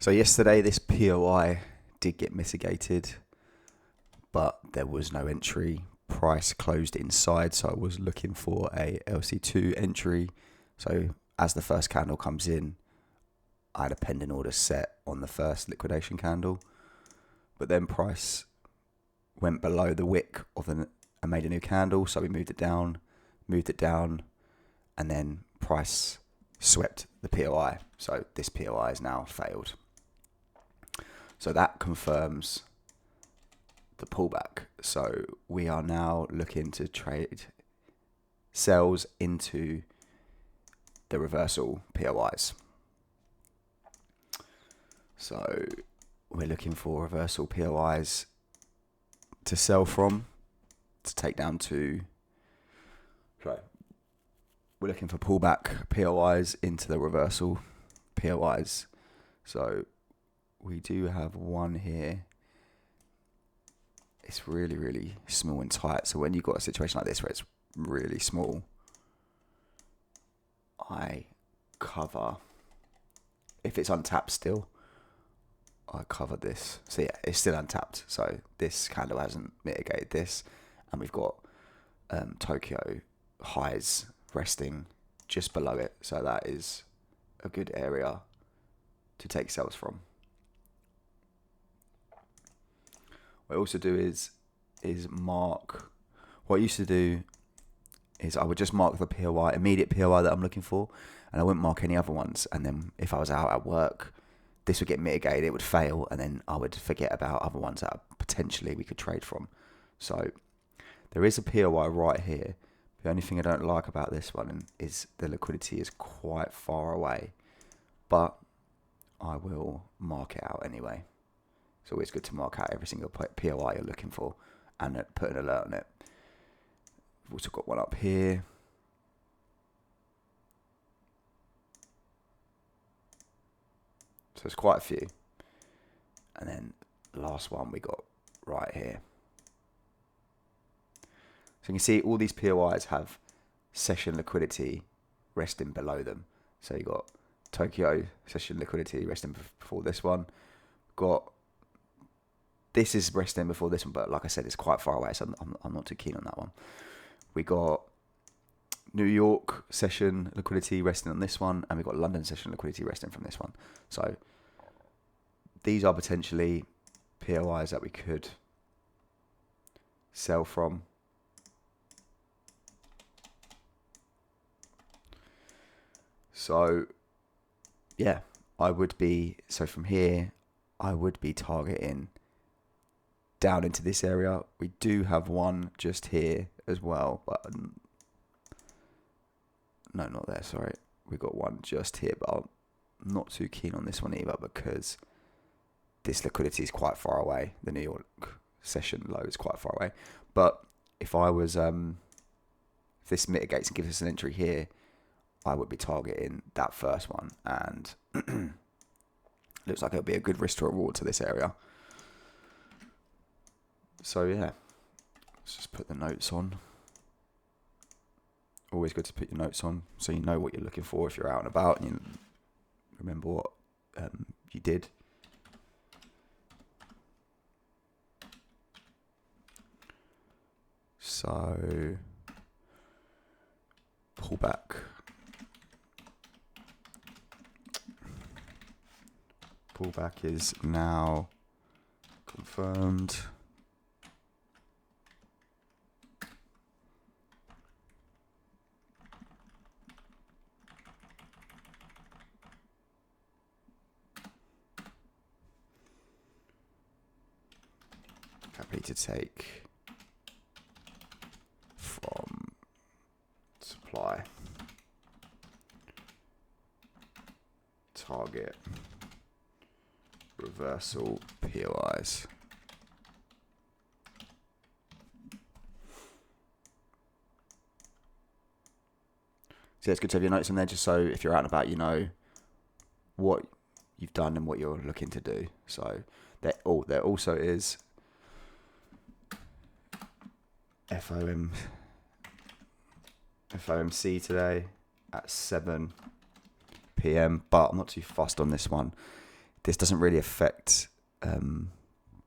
So yesterday this POI did get mitigated, but there was no entry. Price closed inside, so I was looking for a LC2 entry. So as the first candle comes in, I had a pending order set on the first liquidation candle, but then price went below the wick of and made a new candle, so we moved it down, and then price swept the POI. So this POI has now failed. So that confirms the pullback. So we are now looking to trade sells into the reversal POIs. So we're looking for reversal POIs to sell from, to take down to, sorry, we're looking for pullback POIs into the reversal POIs. So we do have one here. It's really, really small and tight. So when you've got a situation like this where it's really small, I cover, if it's untapped still, I cover this. So yeah, it's still untapped. So this candle hasn't mitigated this. And we've got Tokyo highs resting just below it. So that is a good area to take sells from. What I also do is mark, what I used to do is I would just mark the POI, immediate POI that I'm looking for, and I wouldn't mark any other ones. And then if I was out at work, this would get mitigated, it would fail, and then I would forget about other ones that potentially we could trade from. So there is a POI right here. The only thing I don't like about this one is the liquidity is quite far away, but I will mark it out anyway. It's always good to mark out every single POI you're looking for and put an alert on it. We've also got one up here. So there's quite a few. And then the last one we got right here. So you can see all these POIs have session liquidity resting below them. So you got Tokyo session liquidity resting before this one. Got this is resting before this one, but like I said, it's quite far away, so I'm not too keen on that one. We got New York session liquidity resting on this one, and we got London session liquidity resting from this one. So these are potentially POIs that we could sell from. So yeah, so from here, I would be targeting down into this area. We do have one just here as well, but no, not there, sorry. We got one just here, but I'm not too keen on this one either because this liquidity is quite far away. The New York session low is quite far away. But if I was, if this mitigates and gives us an entry here, I would be targeting that first one, and looks like it'll be a good risk to reward to this area. So yeah, let's just put the notes on. Always good to put your notes on so you know what you're looking for if you're out and about and you remember what you did. So pullback. Pullback is now confirmed. Happy to take from supply. Target reversal POIs. So it's good to have your notes in there just so if you're out and about, you know what you've done and what you're looking to do. So there also is FOMC today at 7 p.m. But I'm not too fussed on this one. this doesn't really affect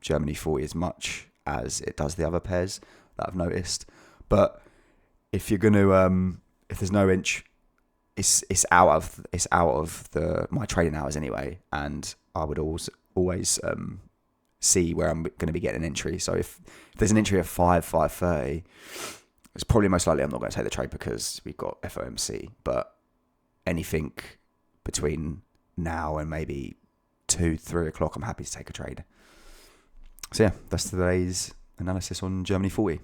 Germany 40 as much as it does the other pairs that I've noticed. But if you're going to, if there's no inch, it's out of my trading hours anyway, and I would always see where I'm going to be getting an entry. So if there's an entry at 5:30, it's probably most likely I'm not going to take the trade because we've got FOMC. But anything between now and maybe 2-3 o'clock, I'm happy to take a trade. So yeah, that's today's analysis on Germany 40.